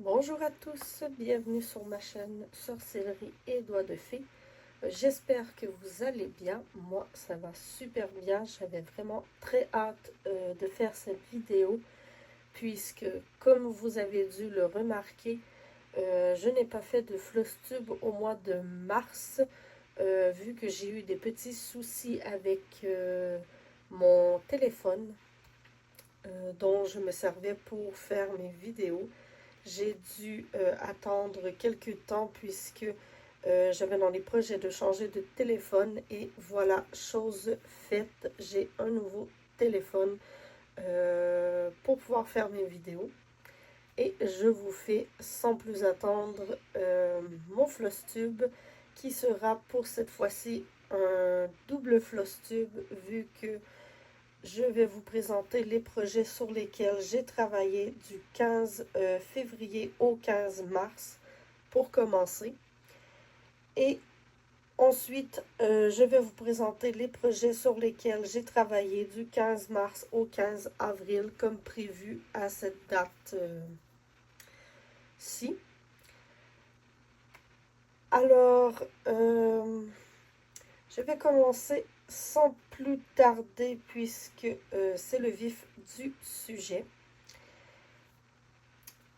Bonjour à tous, bienvenue sur ma chaîne Sorcellerie et Doigts de Fée. J'espère que vous allez bien. Moi, ça va super bien. J'avais vraiment très hâte de faire cette vidéo puisque, comme vous avez dû le remarquer, je n'ai pas fait de floss tube au mois de mars vu que j'ai eu des petits soucis avec mon téléphone dont je me servais pour faire mes vidéos. J'ai dû attendre quelques temps puisque j'avais dans les projets de changer de téléphone et voilà, chose faite, j'ai un nouveau téléphone pour pouvoir faire mes vidéos. Et je vous fais sans plus attendre mon floss tube qui sera pour cette fois-ci un double floss tube vu que je vais vous présenter les projets sur lesquels j'ai travaillé du 15 février au 15 mars pour commencer. Et ensuite, je vais vous présenter les projets sur lesquels j'ai travaillé du 15 mars au 15 avril comme prévu à cette date-ci. Alors, je vais commencer sans plus tarder puisque c'est le vif du sujet.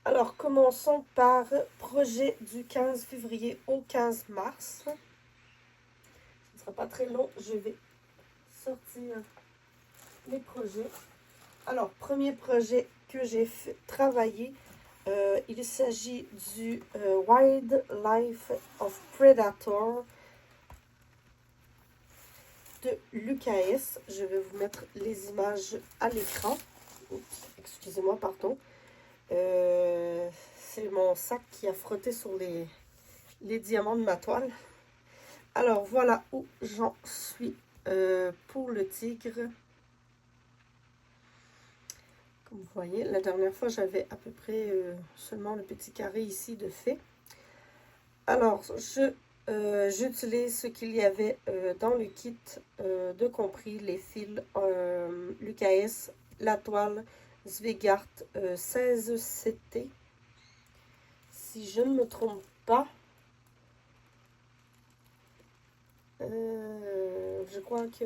Alors, commençons par projet du 15 février au 15 mars. Ce ne sera pas très long, je vais sortir les projets. Alors, premier projet que j'ai travaillé, il s'agit du Wildlife of Predator de l'UKS. Je vais vous mettre les images à l'écran. Excusez-moi, pardon. C'est mon sac qui a frotté sur les diamants de ma toile. Alors, voilà où j'en suis pour le tigre. Comme vous voyez, la dernière fois, j'avais à peu près seulement le petit carré ici de fait. Alors, j'utilise ce qu'il y avait dans le kit de compris, les fils l'UKS, la toile Zweigart 16CT. Si je ne me trompe pas, je crois que...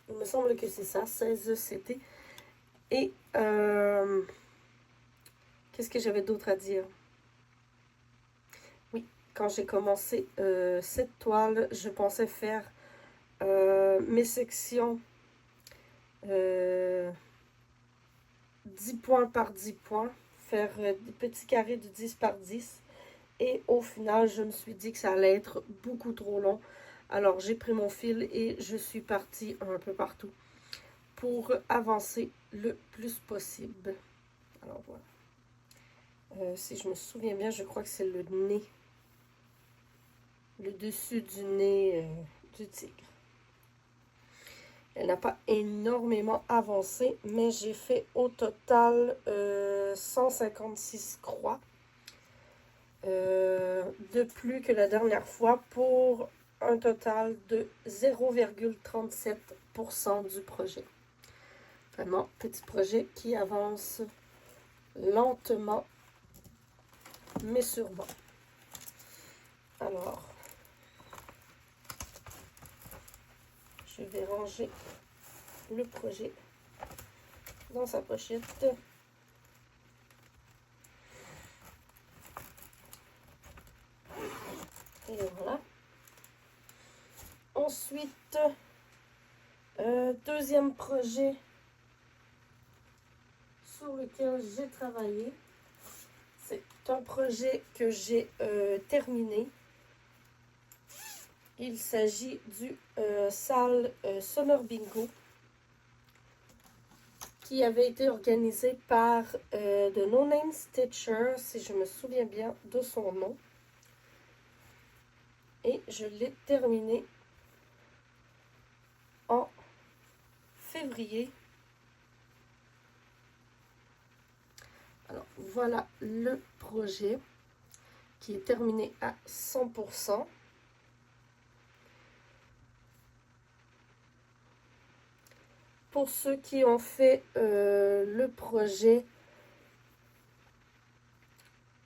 Il me semble que c'est ça, 16CT. Et qu'est-ce que j'avais d'autre à dire? Oui, quand j'ai commencé cette toile, je pensais faire mes sections 10 points par 10 points, faire des petits carrés de 10 par 10. Et au final, je me suis dit que ça allait être beaucoup trop long. Alors, j'ai pris mon fil et je suis partie un peu partout pour avancer le plus possible. Alors, voilà. Si je me souviens bien, je crois que c'est le nez. Le dessus du nez du tigre. Elle n'a pas énormément avancé, mais j'ai fait au total 156 croix. De plus que la dernière fois pour un total de 0,37% du projet. Vraiment, petit projet qui avance lentement, mais sûrement. Alors, je vais ranger le projet dans sa pochette. Et voilà. Ensuite, deuxième projet sur lequel j'ai travaillé. C'est un projet que j'ai terminé. Il s'agit du salle Summer Bingo qui avait été organisé par The No Name Stitcher, si je me souviens bien de son nom. Et je l'ai terminé en février. Alors, voilà le projet qui est terminé à 100%. Pour ceux qui ont fait le projet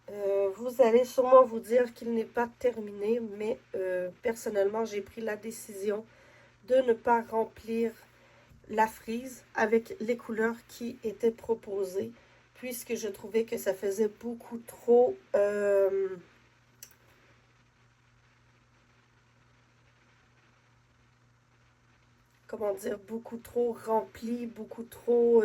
Vous allez sûrement vous dire qu'il n'est pas terminé, mais personnellement, j'ai pris la décision de ne pas remplir la frise avec les couleurs qui étaient proposées, puisque je trouvais que ça faisait beaucoup trop... comment dire, beaucoup trop rempli, beaucoup trop...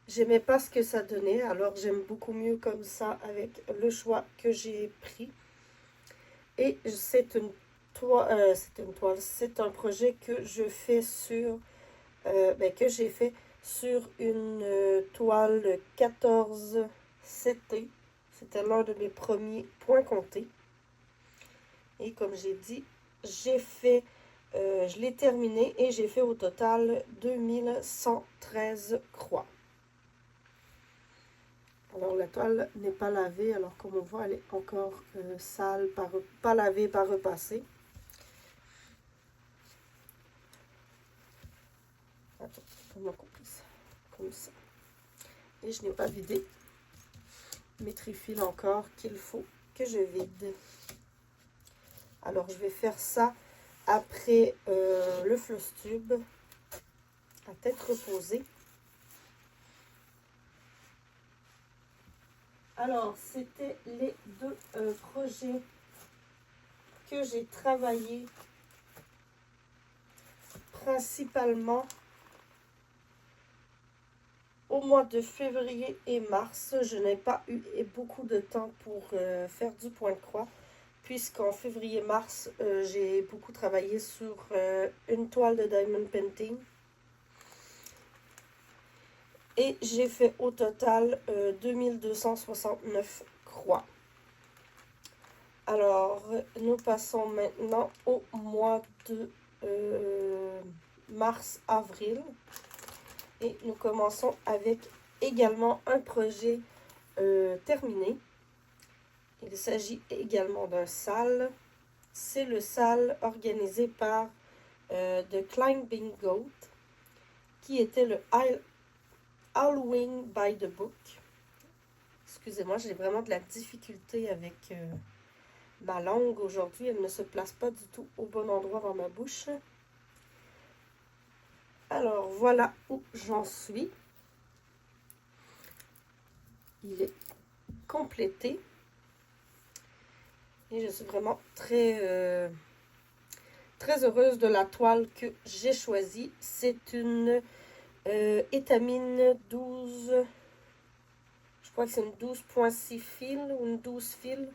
j'aimais pas ce que ça donnait, alors j'aime beaucoup mieux comme ça avec le choix que j'ai pris. Et c'est une toile, c'est un projet que je fais sur, que j'ai fait sur une toile 14 CT. C'était l'un de mes premiers points comptés. Et comme j'ai dit, je l'ai terminé et j'ai fait au total 2113 croix. Alors la toile n'est pas lavée, alors comme on voit, elle est encore sale, pas lavée, pas repassée. Attends, comment on coupe ça? Comme ça. Et je n'ai pas vidé mes trifils encore qu'il faut que je vide. Alors je vais faire ça après le floss tube à tête reposée. Alors, c'était les deux projets que j'ai travaillé principalement au mois de février et mars. Je n'ai pas eu beaucoup de temps pour faire du point de croix, puisqu'en février-mars, j'ai beaucoup travaillé sur une toile de diamond painting. Et j'ai fait au total 2269 croix. Alors, nous passons maintenant au mois de mars-avril. Et nous commençons avec également un projet terminé. Il s'agit également d'un sal. C'est le sal organisé par The Climbing Goat, qui était le Halloween by the Book. Excusez-moi, j'ai vraiment de la difficulté avec ma langue aujourd'hui. Elle ne se place pas du tout au bon endroit dans ma bouche. Alors, voilà où j'en suis. Il est complété. Et je suis vraiment très, très heureuse de la toile que j'ai choisie. C'est une étamine 12... Je crois que c'est une 12.6 fil ou une 12 fil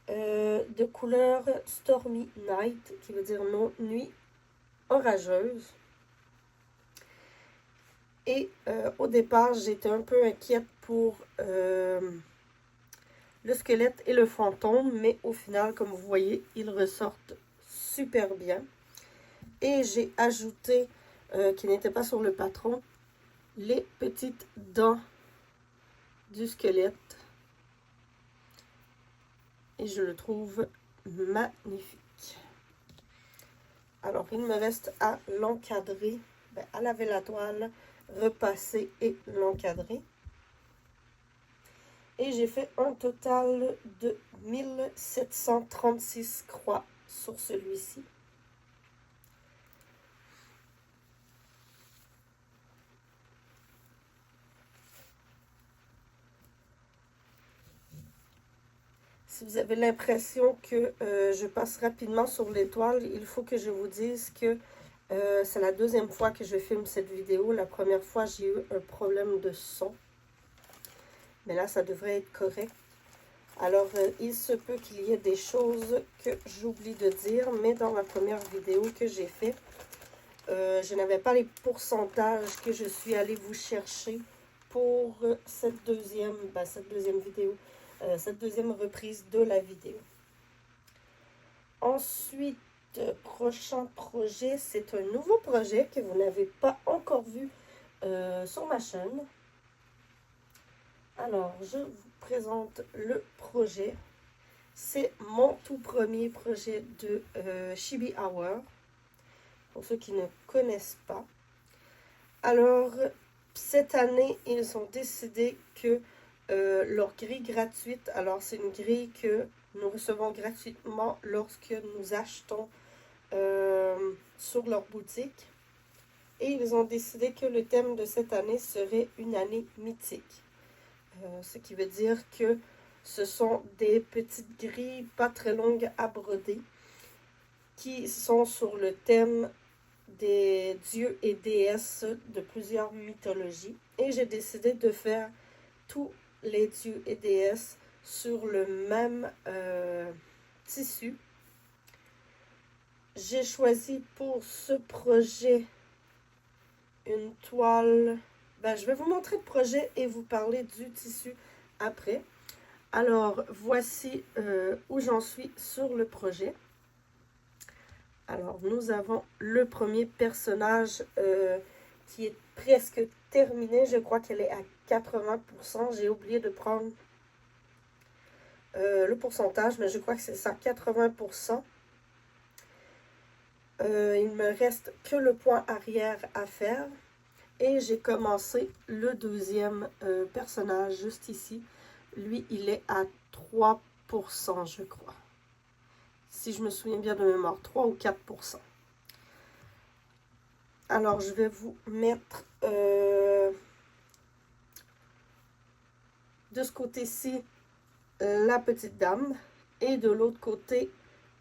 de couleur Stormy Night, qui veut dire nuit orageuse. Et au départ, j'étais un peu inquiète pour le squelette et le fantôme, mais au final, comme vous voyez, ils ressortent super bien. Et j'ai ajouté, qui n'était pas sur le patron, les petites dents du squelette. Et je le trouve magnifique. Alors, il me reste à l'encadrer, à laver la toile, repasser et l'encadrer. Et j'ai fait un total de 1736 croix sur celui-ci. Si vous avez l'impression que je passe rapidement sur l'étoile, il faut que je vous dise que c'est la deuxième fois que je filme cette vidéo. La première fois, j'ai eu un problème de son. Mais là, ça devrait être correct. Alors, il se peut qu'il y ait des choses que j'oublie de dire, mais dans la première vidéo que j'ai faite, je n'avais pas les pourcentages que je suis allée vous chercher pour cette deuxième vidéo, cette deuxième reprise de la vidéo. Ensuite, prochain projet, c'est un nouveau projet que vous n'avez pas encore vu sur ma chaîne. Alors, je vous présente le projet. C'est mon tout premier projet de Chibi Hour, pour ceux qui ne connaissent pas. Alors, cette année, ils ont décidé que leur grille gratuite, alors c'est une grille que nous recevons gratuitement lorsque nous achetons sur leur boutique. Et ils ont décidé que le thème de cette année serait une année mythique. Ce qui veut dire que ce sont des petites grilles pas très longues à broder qui sont sur le thème des dieux et déesses de plusieurs mythologies. Et j'ai décidé de faire tous les dieux et déesses sur le même tissu. J'ai choisi pour ce projet une toile. Je vais vous montrer le projet et vous parler du tissu après. Alors, voici où j'en suis sur le projet. Alors, nous avons le premier personnage qui est presque terminé. Je crois qu'elle est à 80%. J'ai oublié de prendre le pourcentage, mais je crois que c'est ça, 80%. Il me reste que le point arrière à faire. Et j'ai commencé le deuxième personnage juste ici. Lui, il est à 3%, je crois. Si je me souviens bien de mémoire, 3 ou 4%. Alors, je vais vous mettre de ce côté-ci la petite dame et de l'autre côté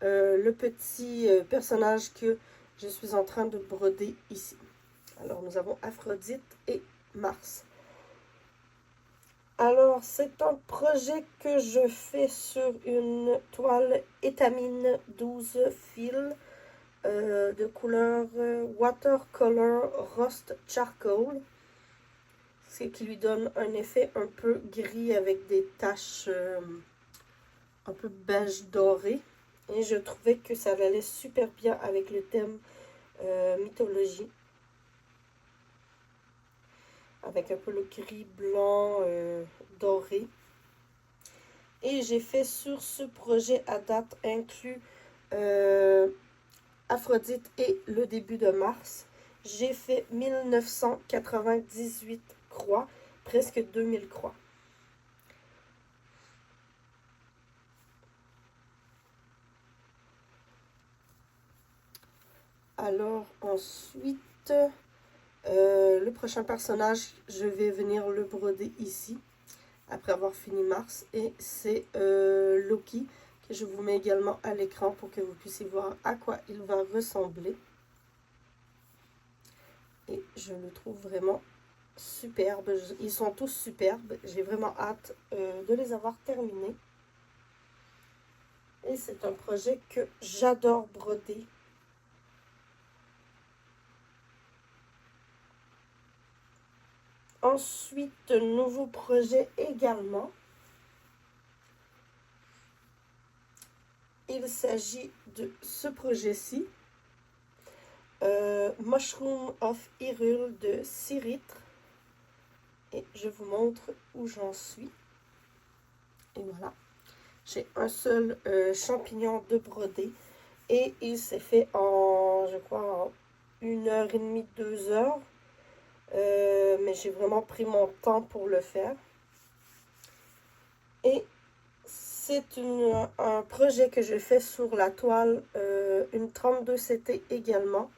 le petit personnage que je suis en train de broder ici. Alors, nous avons Aphrodite et Mars. Alors, c'est un projet que je fais sur une toile étamine 12 fils de couleur Watercolor Rust Charcoal. Ce qui lui donne un effet un peu gris avec des taches un peu beige doré. Et je trouvais que ça allait super bien avec le thème mythologie. Avec un peu le gris blanc doré. Et j'ai fait sur ce projet à date inclus Aphrodite et le début de Mars. J'ai fait 1998 croix, presque 2000 croix. Alors ensuite, le prochain personnage, je vais venir le broder ici, après avoir fini Mars. Et c'est Loki, que je vous mets également à l'écran pour que vous puissiez voir à quoi il va ressembler. Et je le trouve vraiment superbe. Ils sont tous superbes. J'ai vraiment hâte de les avoir terminés. Et c'est un projet que j'adore broder. Ensuite, nouveau projet également. Il s'agit de ce projet-ci. Mushroom of Hyrule de Ciritre. Et je vous montre où j'en suis. Et voilà. J'ai un seul champignon de broder. Et il s'est fait en, je crois, en 1h30, 2 heures. Mais j'ai vraiment pris mon temps pour le faire. Et c'est un projet que je fais sur la toile, une 32 CT également,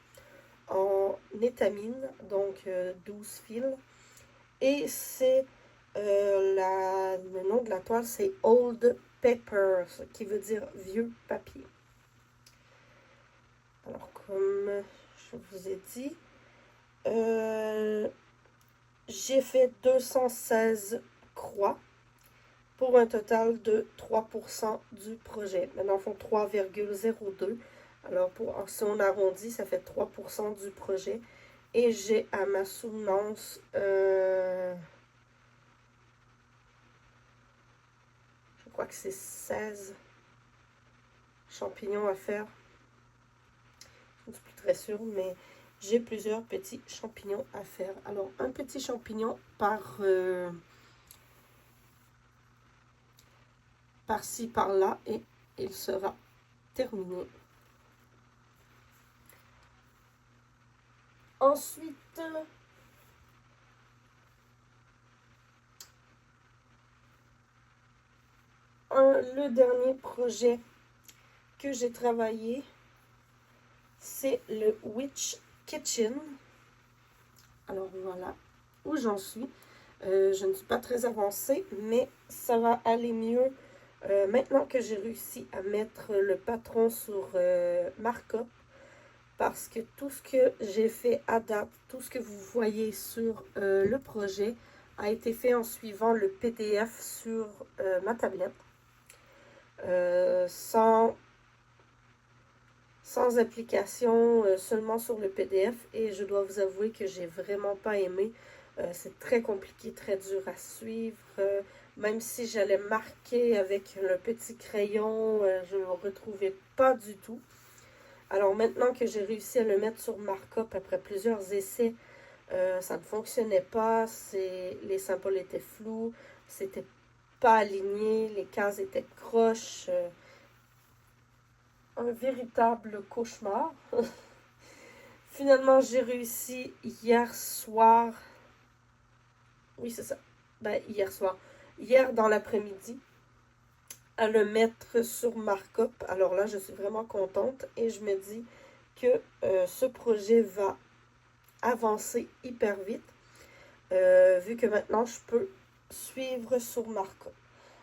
en étamine, donc 12 fils. Et c'est le nom de la toile, c'est Old Paper, qui veut dire vieux papier. Alors, comme je vous ai dit, j'ai fait 216 croix pour un total de 3% du projet. Maintenant, on fait 3,02. Alors, si on arrondit, ça fait 3% du projet. Et j'ai à ma soutenance je crois que c'est 16 champignons à faire. Je ne suis plus très sûre, mais j'ai plusieurs petits champignons à faire. Alors, un petit champignon par-ci, par-là, et il sera terminé. Ensuite, le dernier projet que j'ai travaillé, c'est le Witch Kitchen. Alors voilà où j'en suis. Je ne suis pas très avancée, mais ça va aller mieux maintenant que j'ai réussi à mettre le patron sur Markup. Parce que tout ce que j'ai fait à date, tout ce que vous voyez sur le projet, a été fait en suivant le PDF sur ma tablette. Sans application, seulement sur le PDF. Et je dois vous avouer que j'ai vraiment pas aimé. C'est très compliqué, très dur à suivre. Même si j'allais marquer avec le petit crayon, je ne me retrouvais pas du tout. Alors maintenant que j'ai réussi à le mettre sur Markup après plusieurs essais, ça ne fonctionnait pas. Les symboles étaient flous, c'était pas aligné, les cases étaient croches. Un véritable cauchemar. Finalement, j'ai réussi hier soir. Oui, c'est ça. Ben, hier soir. Hier dans l'après-midi, à le mettre sur Markup. Alors là, je suis vraiment contente et je me dis que ce projet va avancer hyper vite, vu que maintenant je peux suivre sur Markup.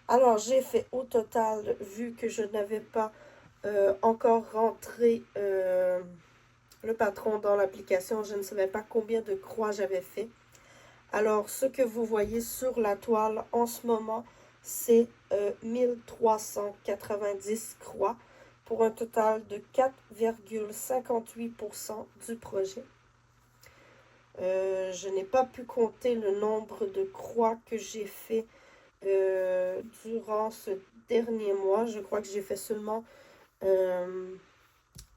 Alors, j'ai fait au total, vu que je n'avais pas encore rentré le patron dans l'application, je ne savais pas combien de croix j'avais fait. Alors, ce que vous voyez sur la toile en ce moment, c'est 1390 croix pour un total de 4,58% du projet. Je n'ai pas pu compter le nombre de croix que j'ai fait durant ce dernier mois. Je crois que j'ai fait seulement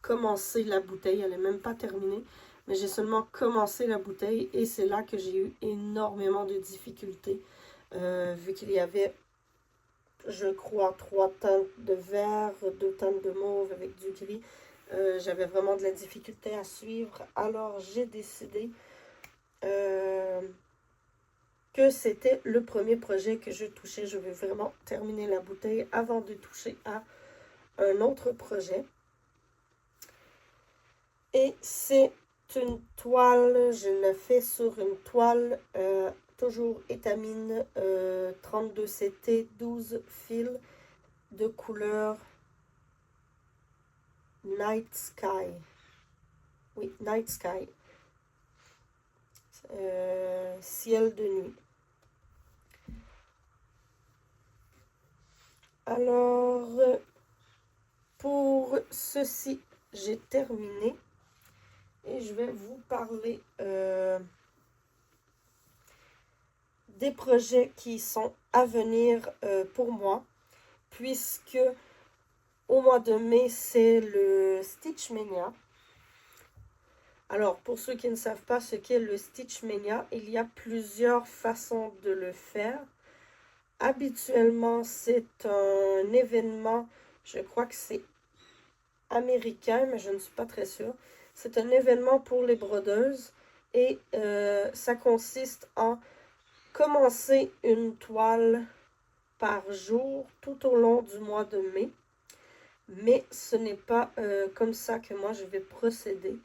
commencer la bouteille. Elle n'est même pas terminée. Mais j'ai seulement commencé la bouteille et c'est là que j'ai eu énormément de difficultés. Vu qu'il y avait, je crois, 3 teintes de vert, 2 teintes de mauve avec du gris. J'avais vraiment de la difficulté à suivre. Alors j'ai décidé que c'était le premier projet que je touchais. Je vais vraiment terminer la bouteille avant de toucher à un autre projet. Et c'est une toile, je le fais sur une toile toujours étamine 32CT 12 fils de couleur Night Sky. Oui, Night Sky. Ciel de nuit. Alors, pour ceci, j'ai terminé. Et je vais vous parler des projets qui sont à venir pour moi. Puisque au mois de mai, c'est le Stitchmania. Alors, pour ceux qui ne savent pas ce qu'est le Stitchmania, il y a plusieurs façons de le faire. Habituellement, c'est un événement, je crois que c'est américain, mais je ne suis pas très sûre. C'est un événement pour les brodeuses et ça consiste en commencer une toile par jour tout au long du mois de mai. Mais ce n'est pas comme ça que moi je vais procéder,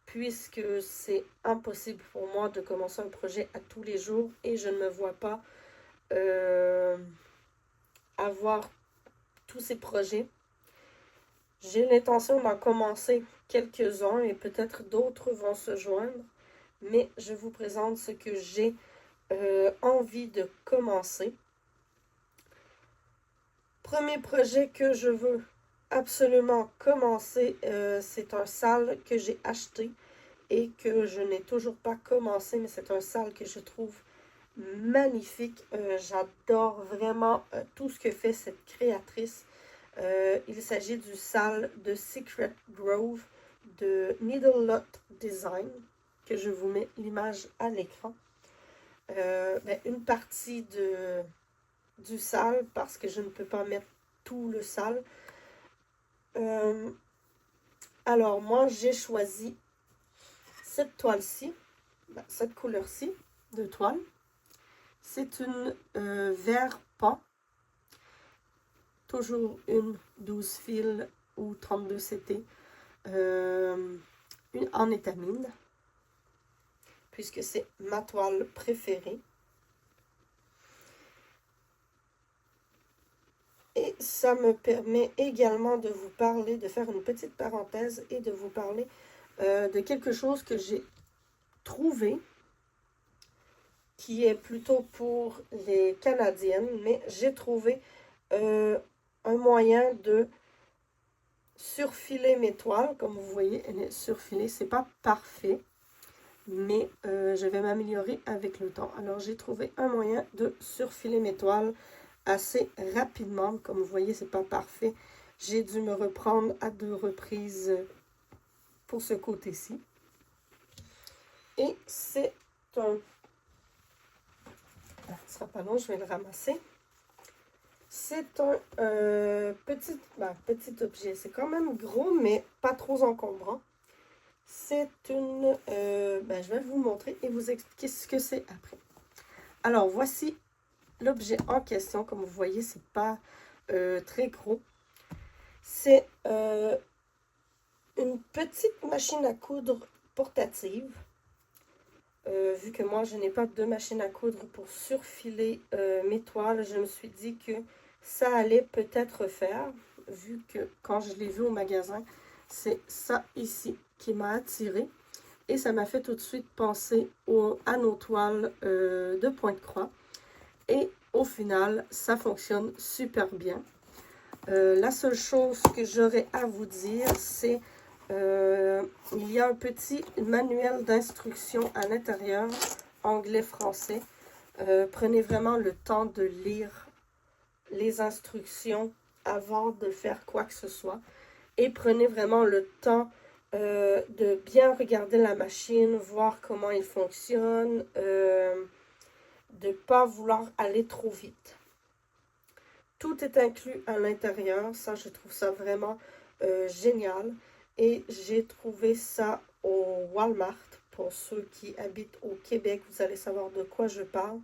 puisque c'est impossible pour moi de commencer un projet à tous les jours et je ne me vois pas avoir tous ces projets. J'ai l'intention d'en commencer quelques-uns et peut-être d'autres vont se joindre, mais je vous présente ce que j'ai envie de commencer. Premier projet que je veux absolument commencer, c'est un sale que j'ai acheté et que je n'ai toujours pas commencé, mais c'est un sale que je trouve magnifique. J'adore vraiment tout ce que fait cette créatrice. Il s'agit du sale de Secret Grove de Needle Lot Design, que je vous mets l'image à l'écran. Une partie du sale, parce que je ne peux pas mettre tout le sale. Alors, moi, j'ai choisi cette toile-ci, cette couleur-ci de toile. C'est une vert pan. toujours une 12 fils ou 32 CT en étamine, puisque c'est ma toile préférée. Et ça me permet également de vous parler, de faire une petite parenthèse et de vous parler de quelque chose que j'ai trouvé, qui est plutôt pour les Canadiennes, mais j'ai trouvé un moyen de surfiler mes toiles. Comme vous voyez, elle est surfilée, c'est pas parfait, mais je vais m'améliorer avec le temps. Alors j'ai trouvé un moyen de surfiler mes toiles assez rapidement. Comme vous voyez, c'est pas parfait. J'ai dû me reprendre à 2 reprises pour ce côté-ci. Et c'est un... Ah, ce sera pas long, je vais le ramasser. C'est un petit objet. C'est quand même gros, mais pas trop encombrant. C'est une... je vais vous montrer et vous expliquer ce que c'est après. Alors, voici l'objet en question. Comme vous voyez, c'est pas très gros. C'est une petite machine à coudre portative. Vu que moi, je n'ai pas de machine à coudre pour surfiler mes toiles, je me suis dit que ça allait peut-être faire, vu que quand je l'ai vu au magasin, c'est ça ici qui m'a attiré. Et ça m'a fait tout de suite penser à nos toiles de pointe-croix. Et au final, ça fonctionne super bien. La seule chose que j'aurais à vous dire, c'est il y a un petit manuel d'instruction à l'intérieur, anglais-français. Prenez vraiment le temps de lire les instructions avant de faire quoi que ce soit. Et prenez vraiment le temps de bien regarder la machine, voir comment il fonctionne, de ne pas vouloir aller trop vite. Tout est inclus à l'intérieur. Ça, je trouve ça vraiment génial. Et j'ai trouvé ça au Walmart. Pour ceux qui habitent au Québec, vous allez savoir de quoi je parle.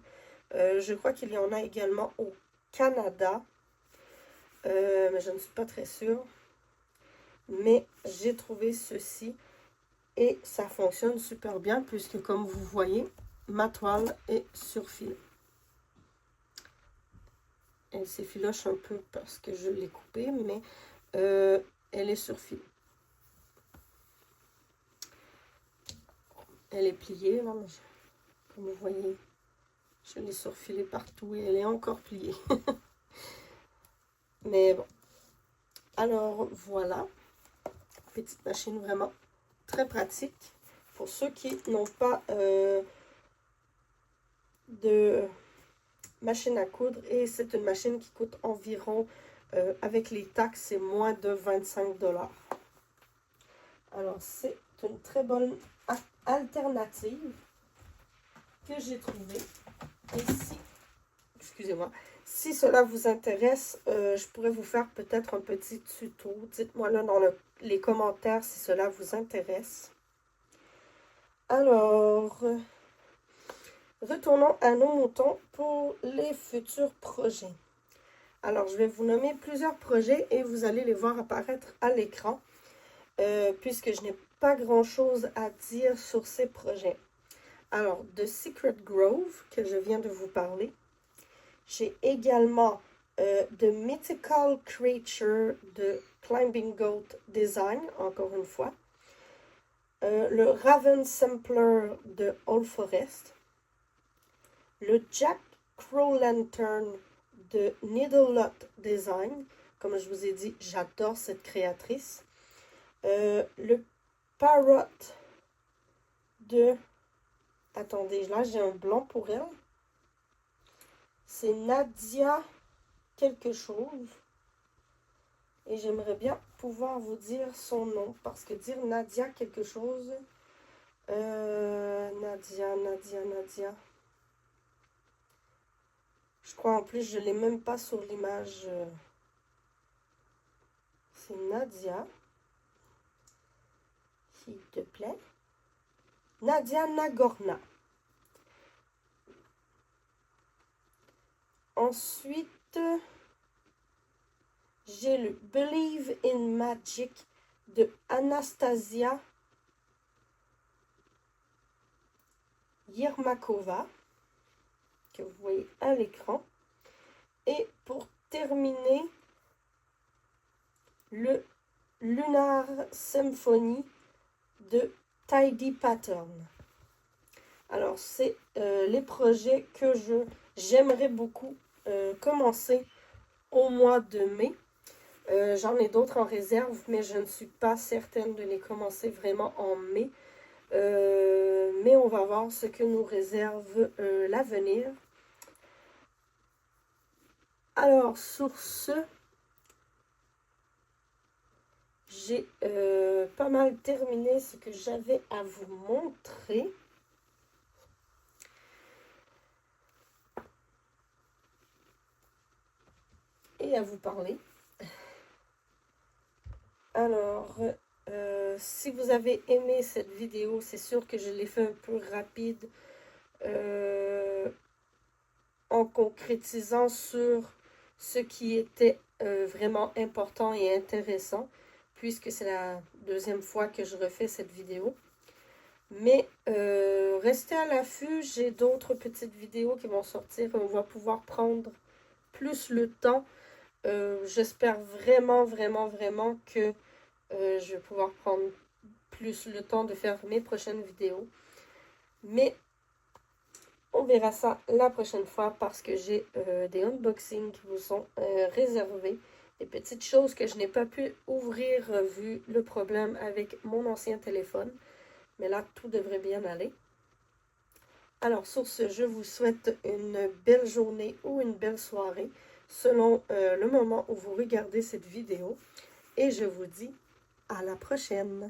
Je crois qu'il y en a également au Canada. Mais je ne suis pas très sûre. Mais j'ai trouvé ceci. Et ça fonctionne super bien puisque, comme vous voyez, ma toile est surfilée. Elle s'effiloche un peu parce que je l'ai coupée, mais elle est surfilée. Elle est pliée, là, mais comme vous voyez, je l'ai surfilée partout et elle est encore pliée. Mais bon. Alors, voilà. Petite machine vraiment très pratique. Pour ceux qui n'ont pas de machine à coudre, et c'est une machine qui coûte environ, avec les taxes, c'est moins de 25 $. Alors, c'est une très bonne alternative que j'ai trouvée. Et si, excusez-moi, si cela vous intéresse, je pourrais vous faire peut-être un petit tuto. Dites-moi là dans les commentaires si cela vous intéresse. Alors, retournons à nos moutons pour les futurs projets. Alors, je vais vous nommer plusieurs projets et vous allez les voir apparaître à l'écran, puisque je n'ai pas grand-chose à dire sur ces projets. Alors, The Secret Grove, que je viens de vous parler. J'ai également The Mythical Creature de Climbing Goat Design, encore une fois. Le Raven Sampler de All Forest. Le Jack Crow Lantern de Needle Lot Design. Comme je vous ai dit, j'adore cette créatrice. Le Parrot de... Attendez, là j'ai un blanc pour elle. C'est Nadia quelque chose. Et j'aimerais bien pouvoir vous dire son nom. Parce que dire Nadia quelque chose... Nadia. Je crois en plus, je ne l'ai même pas sur l'image. C'est Nadia. S'il te plaît. Nadia Nagorna. Ensuite, J'ai le Believe in Magic de Anastasia Yermakova, que vous voyez à l'écran. Et pour terminer, le Lunar Symphony de Tidy Pattern. Alors, c'est les projets que j'aimerais beaucoup commencer au mois de mai. J'en ai d'autres en réserve, mais je ne suis pas certaine de les commencer vraiment en mai. Mais on va voir ce que nous réserve l'avenir. Alors, sur ce, j'ai pas mal terminé ce que j'avais à vous montrer. Et à vous parler. Alors, si vous avez aimé cette vidéo, c'est sûr que je l'ai fait un peu rapide en concrétisant sur ce qui était vraiment important et intéressant, puisque c'est la deuxième fois que je refais cette vidéo. Mais restez à l'affût, j'ai d'autres petites vidéos qui vont sortir. On va pouvoir prendre plus le temps. J'espère vraiment que je vais pouvoir prendre plus le temps de faire mes prochaines vidéos. Mais on verra ça la prochaine fois parce que j'ai des unboxings qui vous sont réservés. Des petites choses que je n'ai pas pu ouvrir vu le problème avec mon ancien téléphone. Mais là, tout devrait bien aller. Alors, sur ce, je vous souhaite une belle journée ou une belle soirée selon le moment où vous regardez cette vidéo. Et je vous dis à la prochaine.